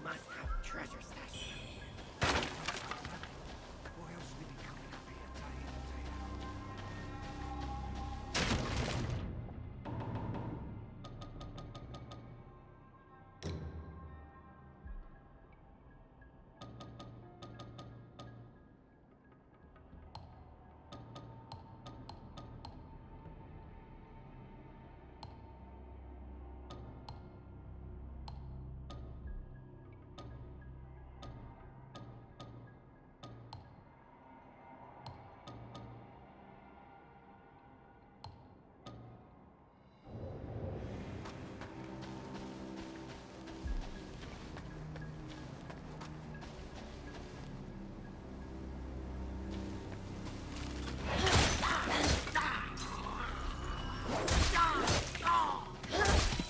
must have treasure stashed around here. Or else we be coming up here day in, day out.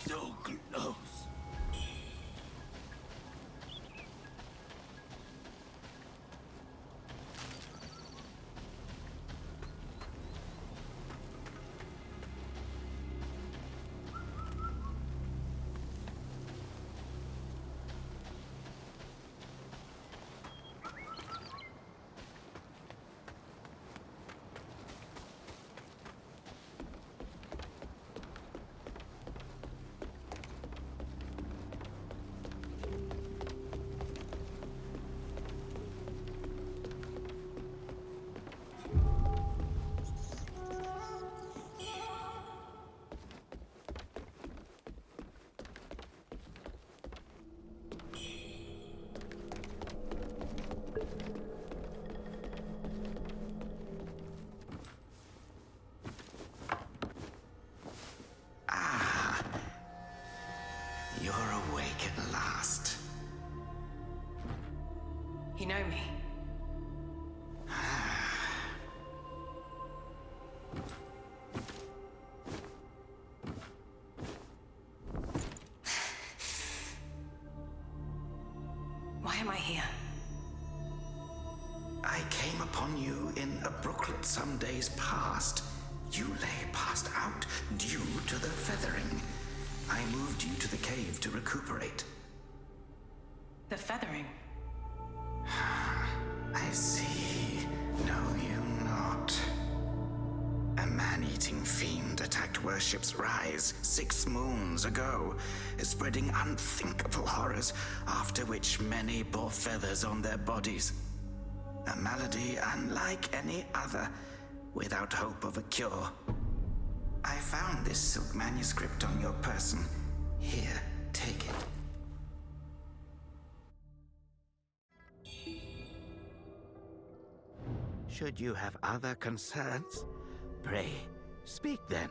So close. You're awake at last. You know me. Why am I here? I came upon you in a brooklet some days past. You lay passed out due to the feathering. I moved you to the cave to recuperate. The feathering. I see. Know you not. A man-eating fiend attacked Worship's Rise 6 moons ago, spreading unthinkable horrors, after which many bore feathers on their bodies. A malady unlike any other, without hope of a cure. I found this silk manuscript on your person. Here, take it. Should you have other concerns, pray, speak then.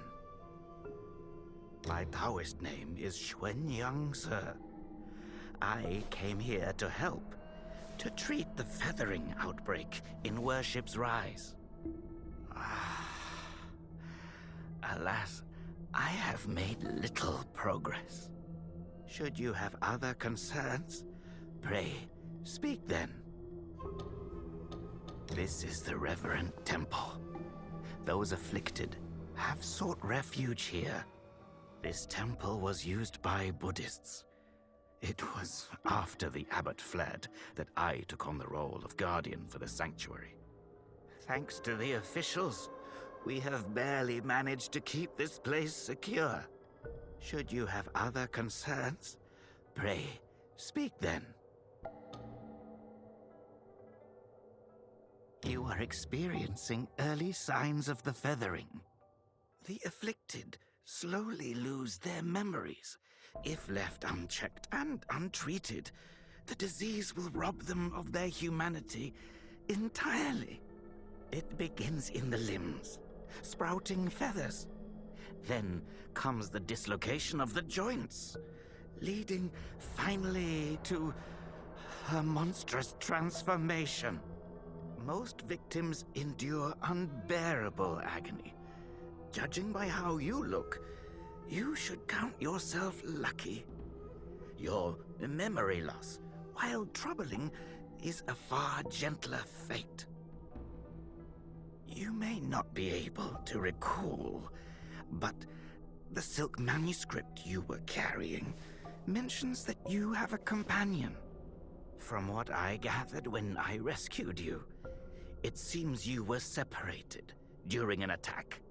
My Taoist name is Xuanyang, sir. I came here to help, to treat the feathering outbreak in Worship's Rise. Alas, I have made little progress. Should you have other concerns, pray, speak then. This is the reverent temple. Those afflicted have sought refuge here. This temple was used by Buddhists. It was after the abbot fled that I took on the role of guardian for the sanctuary. Thanks to the officials, we have barely managed to keep this place secure. Should you have other concerns, pray, speak then. You are experiencing early signs of the feathering. The afflicted slowly lose their memories. If left unchecked and untreated, the disease will rob them of their humanity entirely. It begins in the limbs, sprouting feathers. Then comes the dislocation of the joints, leading finally to a monstrous transformation. Most victims endure unbearable agony. Judging by how you look, you should count yourself lucky. Your memory loss, while troubling, is a far gentler fate. You may not be able to recall, but the silk manuscript you were carrying mentions that you have a companion. From what I gathered when I rescued you, it seems you were separated during an attack.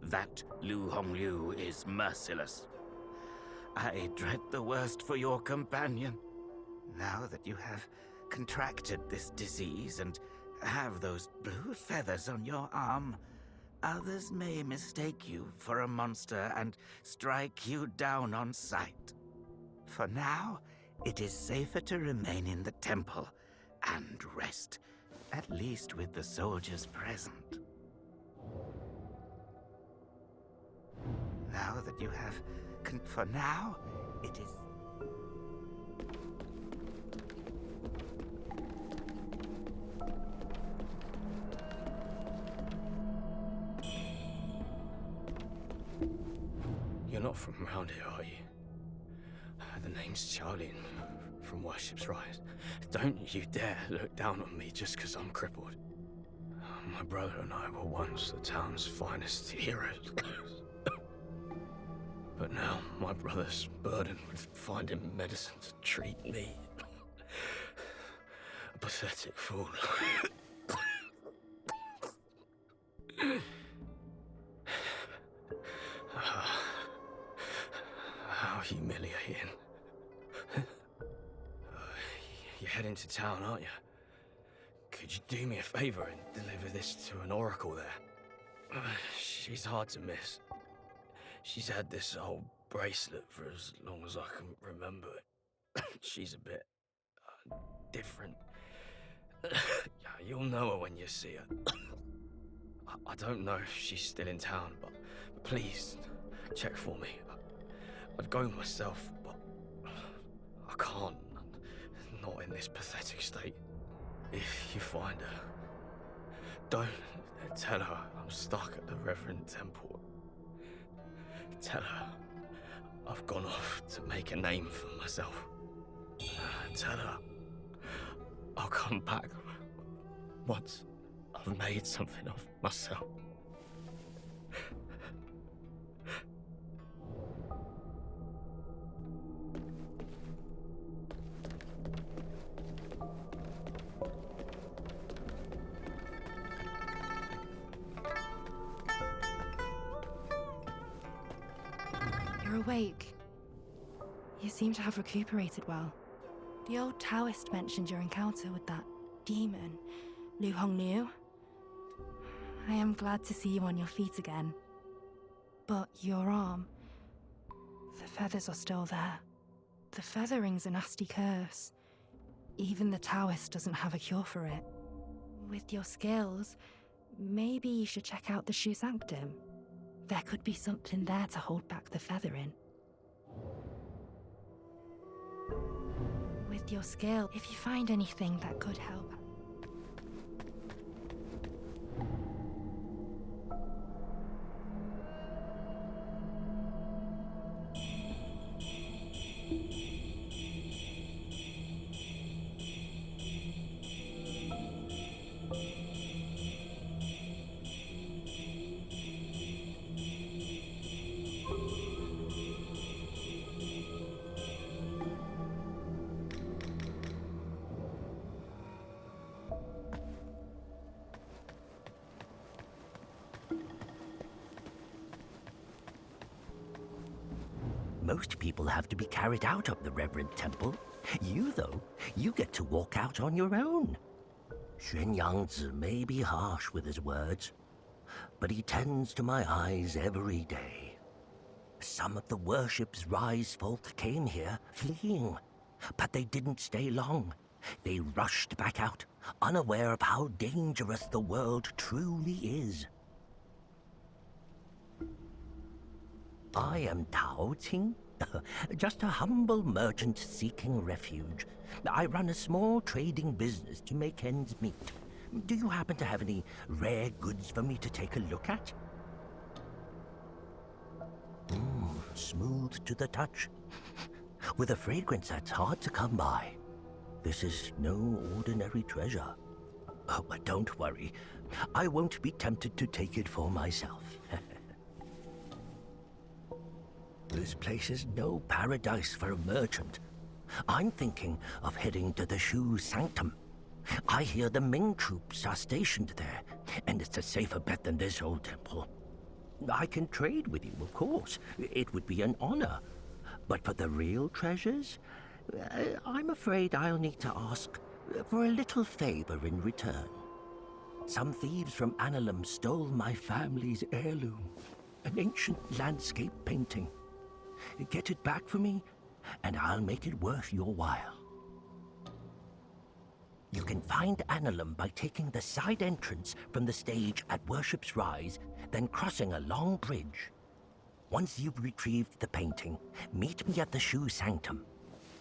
That Lu Hongliu is merciless. I dread the worst for your companion. Now that you have contracted this disease and have those blue feathers on your arm, others may mistake you for a monster and strike you down on sight. For now, it is safer to remain in the temple and rest, at least with the soldiers present. Now that you have... For now, it is... You're not from around here, are you? The name's Charlie from Worship's Rise. Don't you dare look down on me just because I'm crippled. My brother and I were once the town's finest heroes. But now my brother's burdened with finding medicine to treat me. A pathetic fool. How humiliating. You're heading to town, aren't you? Could you do me a favor and deliver this to an oracle there? She's hard to miss. She's had this old bracelet for as long as I can remember. She's a bit different. Yeah, you'll know her when you see her. I don't know if she's still in town, but please check for me. I'd go myself, but I can't. Not in this pathetic state. If you find her, don't tell her I'm stuck at the Reverend Temple. Tell her I've gone off to make a name for myself. Tell her I'll come back once I've made something of myself. You're awake. You seem to have recuperated well. The old Taoist mentioned your encounter with that demon, Lu Hongniu. I am glad to see you on your feet again. But your arm... the feathers are still there. The feathering's a nasty curse. Even the Taoist doesn't have a cure for it. With your skills, maybe you should check out the Shu Sanctum. There could be something there to hold back the feathering. With your skill, if you find anything that could help. Most people have to be carried out of the Reverend Temple. You, though, you get to walk out on your own. Xuan Yangzi may be harsh with his words, but he tends to my eyes every day. Some of the Worship's Rise folk came here, fleeing, but they didn't stay long. They rushed back out, unaware of how dangerous the world truly is. I am Tao Qing, just a humble merchant seeking refuge. I run a small trading business to make ends meet. Do you happen to have any rare goods for me to take a look at? Smooth to the touch, with a fragrance that's hard to come by. This is no ordinary treasure. Oh, but don't worry, I won't be tempted to take it for myself. This place is no paradise for a merchant. I'm thinking of heading to the Shu Sanctum. I hear the Ming troops are stationed there, and it's a safer bet than this old temple. I can trade with you, of course. It would be an honor. But for the real treasures, I'm afraid I'll need to ask for a little favor in return. Some thieves from Annalum stole my family's heirloom, an ancient landscape painting. Get it back for me, and I'll make it worth your while. You can find Annalum by taking the side entrance from the stage at Worship's Rise, then crossing a long bridge. Once you've retrieved the painting, meet me at the Shu Sanctum.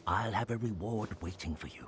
I'll have a reward waiting for you.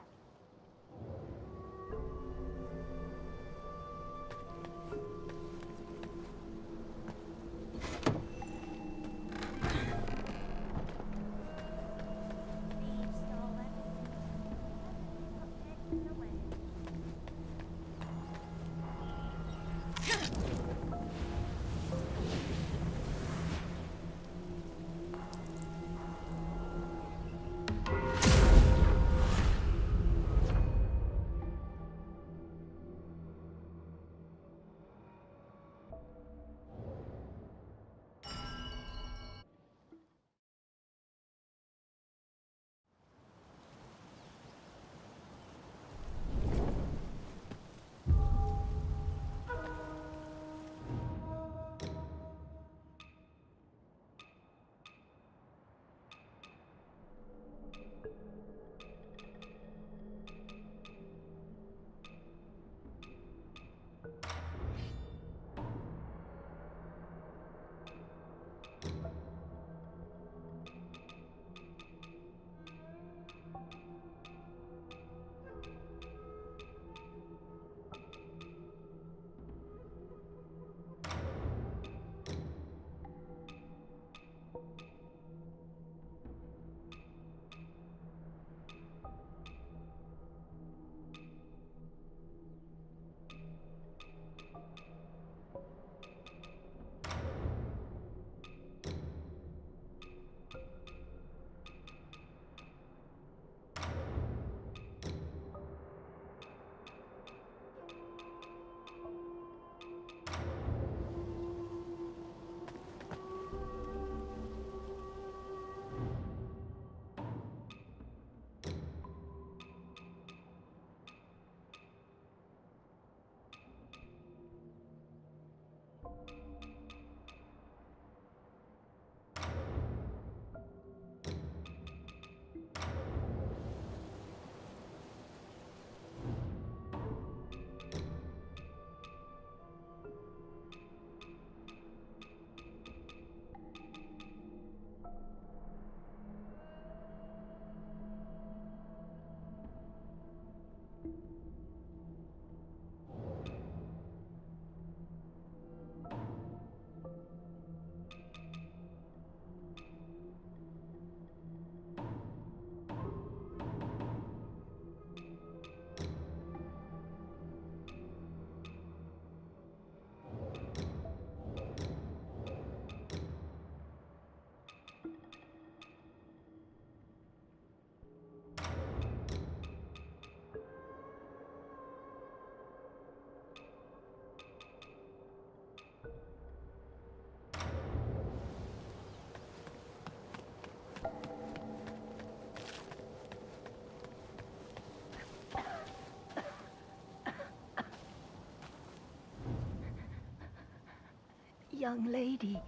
Young lady,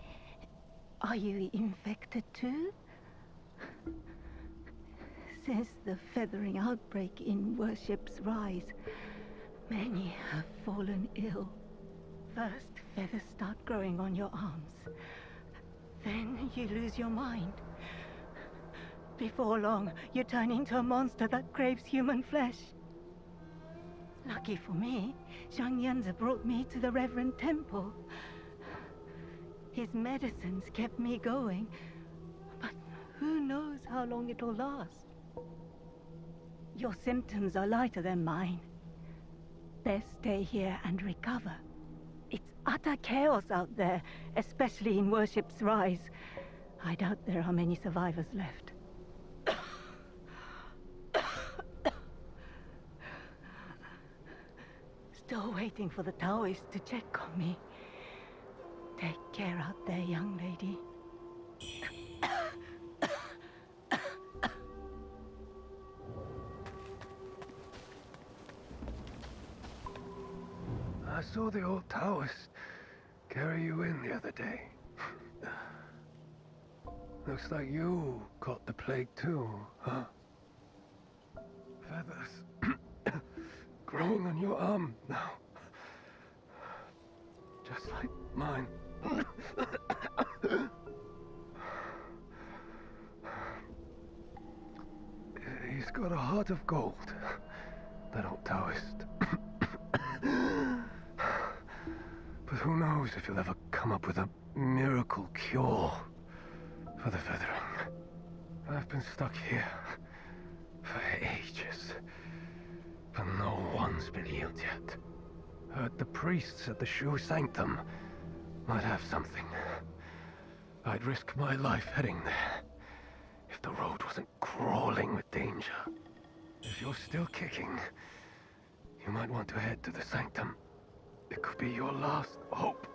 are you infected too? Since the feathering outbreak in Worship's Rise, many have fallen ill. First, feathers start growing on your arms. Then you lose your mind. Before long, you turn into a monster that craves human flesh. Lucky for me, Zhang Yanzi brought me to the Reverend Temple. His medicines kept me going, but who knows how long it'll last. Your symptoms are lighter than mine. Best stay here and recover. It's utter chaos out there, especially in Worship's Rise. I doubt there are many survivors left. still waiting for the Taoists to check on me. Take care out there, young lady. I saw the old Taoist carry you in the other day. Looks like you caught the plague too, huh? Feathers growing on your arm now. Just like mine. He's got a heart of gold, that old Taoist. But who knows if he'll ever come up with a miracle cure for the feathering. I've been stuck here for ages, but no one's been healed yet. Heard the priests at the Shu Sanctum might have something. I'd risk my life heading there if the road wasn't crawling with danger. If you're still kicking, you might want to head to the Sanctum. It could be your last hope.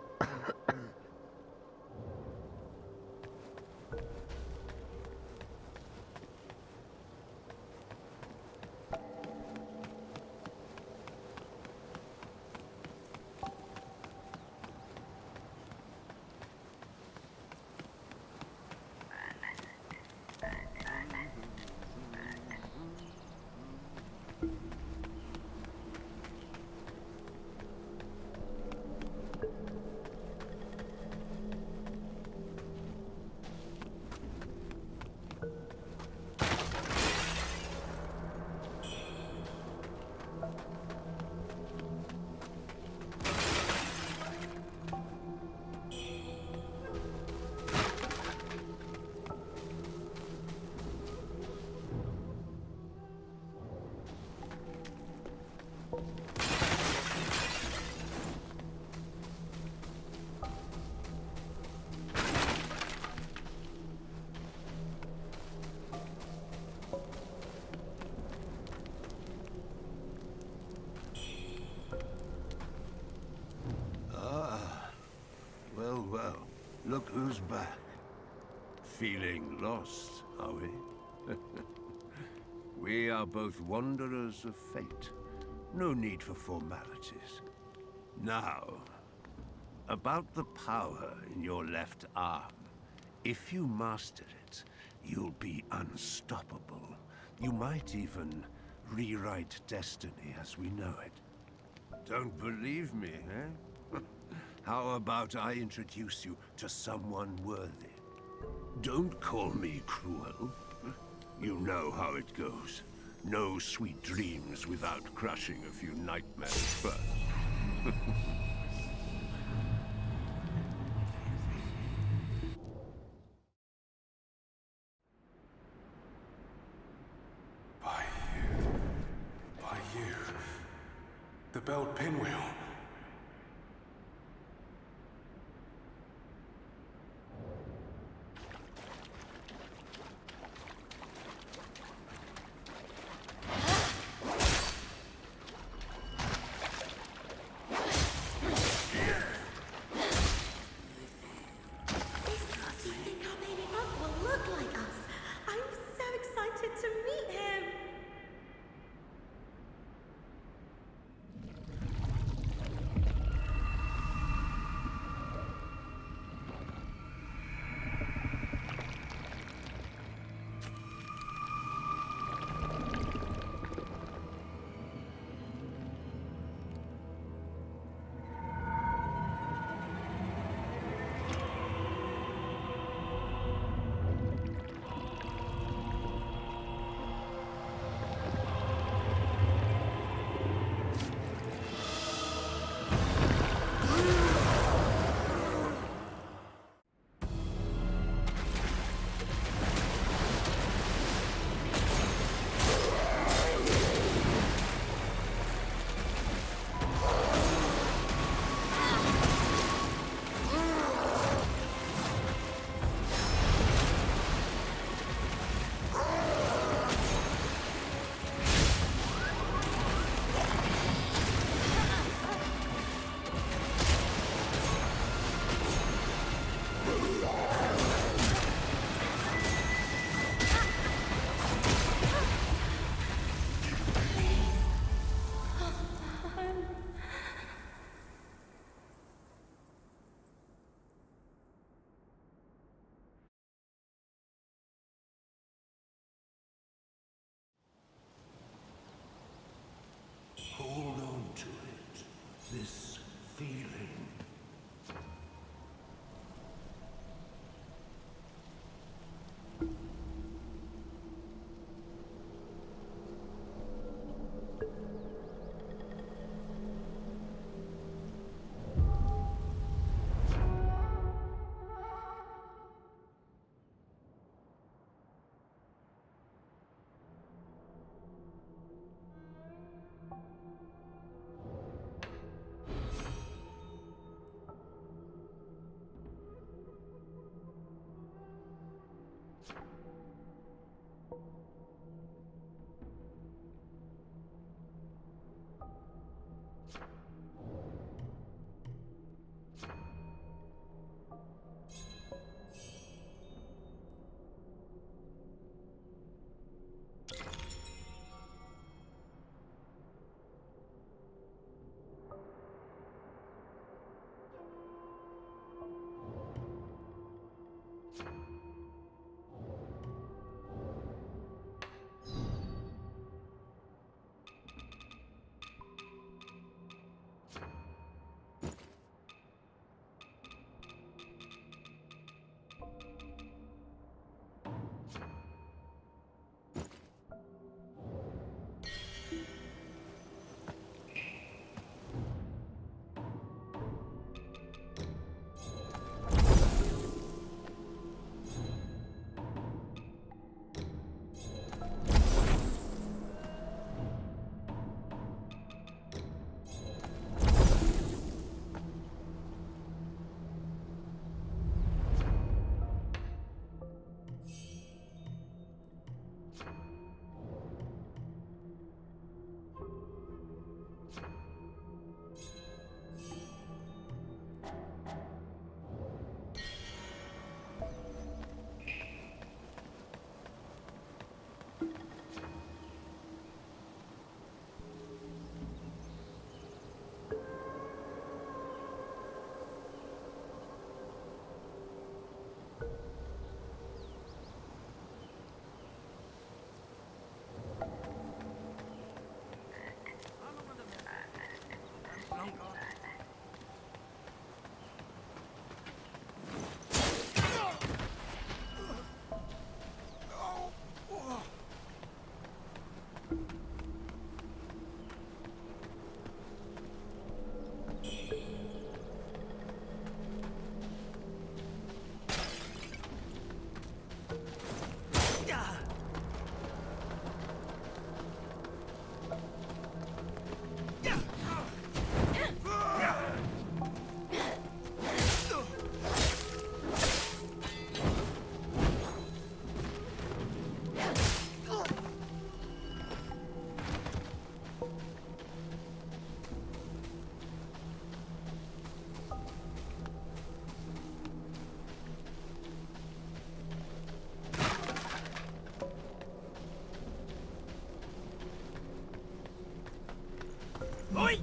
Well, look who's back. Feeling lost, are we? We are both wanderers of fate. No need for formalities. Now, about the power in your left arm. If you master it, you'll be unstoppable. You might even rewrite destiny as we know it. Don't believe me, eh? How about I introduce you to someone worthy? Don't call me cruel. You know how it goes. No sweet dreams without crushing a few nightmares first. By you. The belt pinwheel. Oi!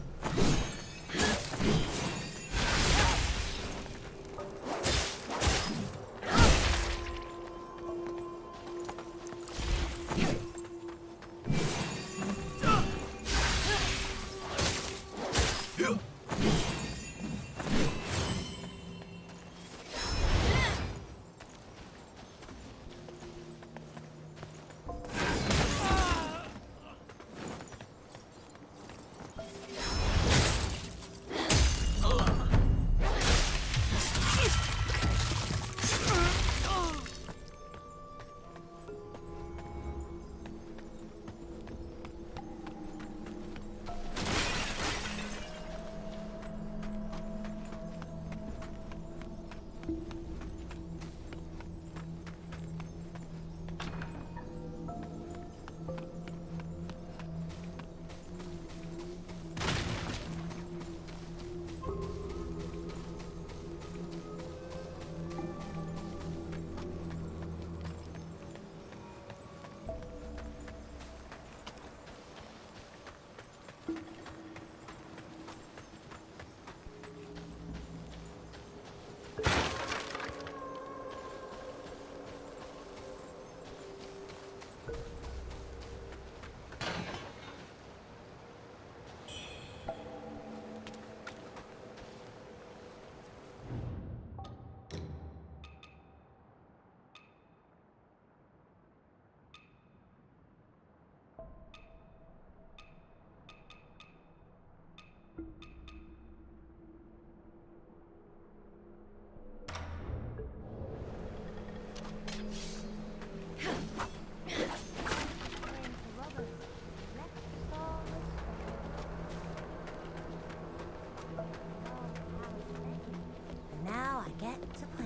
Now I get to play.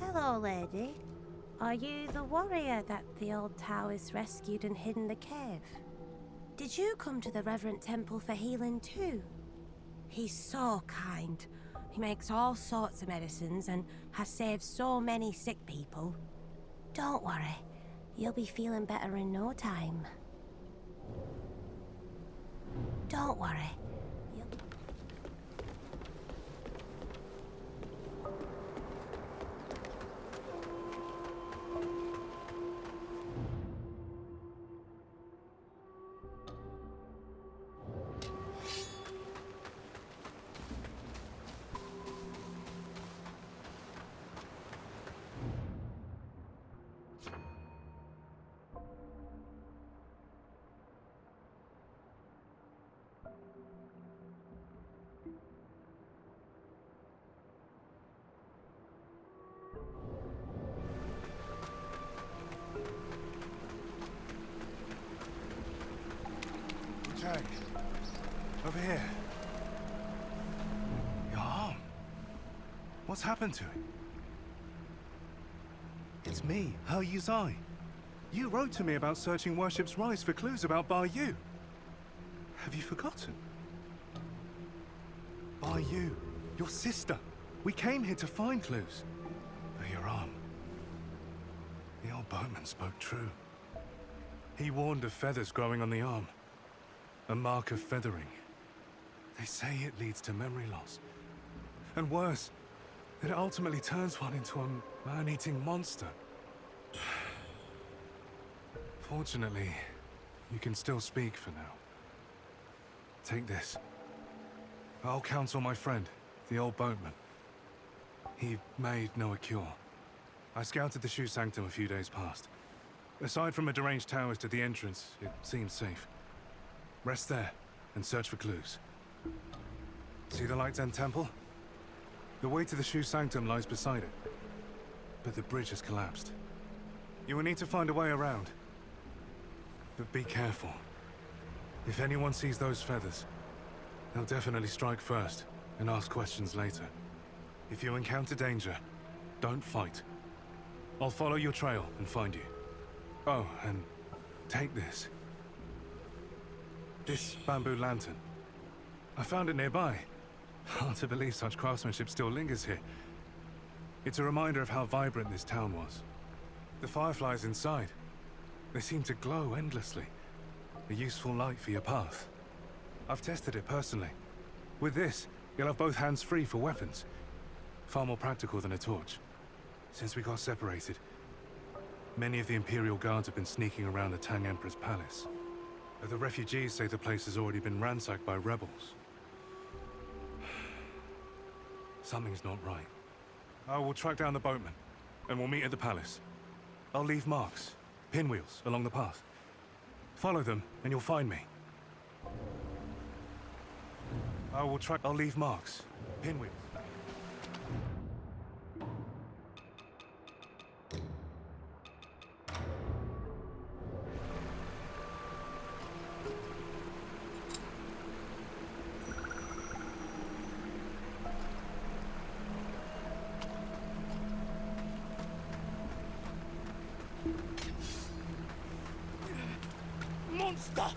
Hello, lady. Are you the warrior that the old Taoist rescued and hid in the cave? Did you come to the Reverend Temple for healing too? He's so kind. He makes all sorts of medicines and has saved so many sick people. Don't worry, you'll be feeling better in no time. Don't worry. Wuchang, over here. Your arm. What's happened to it? It's me, He Yuzai. You wrote to me about searching Worship's Rise for clues about Bar Yu. Have you forgotten? Bar Yu, your sister. We came here to find clues. But your arm. The old boatman spoke true. He warned of feathers growing on the arm. A mark of feathering. They say it leads to memory loss. And worse, that it ultimately turns one into a man-eating monster. Fortunately, you can still speak for now. Take this. I'll counsel my friend, the old boatman. He made no cure. I scouted the Shu Sanctum a few days past. Aside from a deranged Taoist at the entrance, it seems safe. Rest there, and search for clues. See the Light End Temple? The way to the Shu Sanctum lies beside it. But the bridge has collapsed. You will need to find a way around. But be careful. If anyone sees those feathers, they'll definitely strike first, and ask questions later. If you encounter danger, don't fight. I'll follow your trail and find you. Oh, and take this. This bamboo lantern. I found it nearby. Hard to believe such craftsmanship still lingers here. It's a reminder of how vibrant this town was. The fireflies inside. They seem to glow endlessly. A useful light for your path. I've tested it personally. With this, you'll have both hands free for weapons. Far more practical than a torch. Since we got separated, many of the Imperial Guards have been sneaking around the Tang Emperor's palace. But the refugees say the place has already been ransacked by rebels. Something's not right. I will track down the boatmen, and we'll meet at the palace. I'll leave marks, pinwheels, along the path. Follow them, and you'll find me. I'll leave marks, pinwheels. Monster!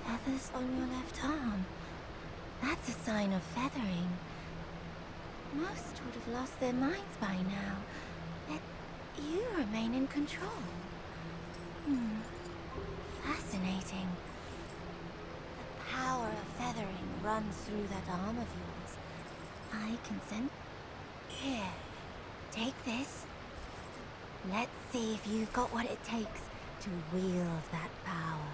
Feathers on your left arm. That's a sign of feathering. Most would have lost their minds by now. Yet you remain in control. Fascinating. The power of feathering runs through that arm of yours. I can sense... Here, take this. Let's see if you've got what it takes to wield that power.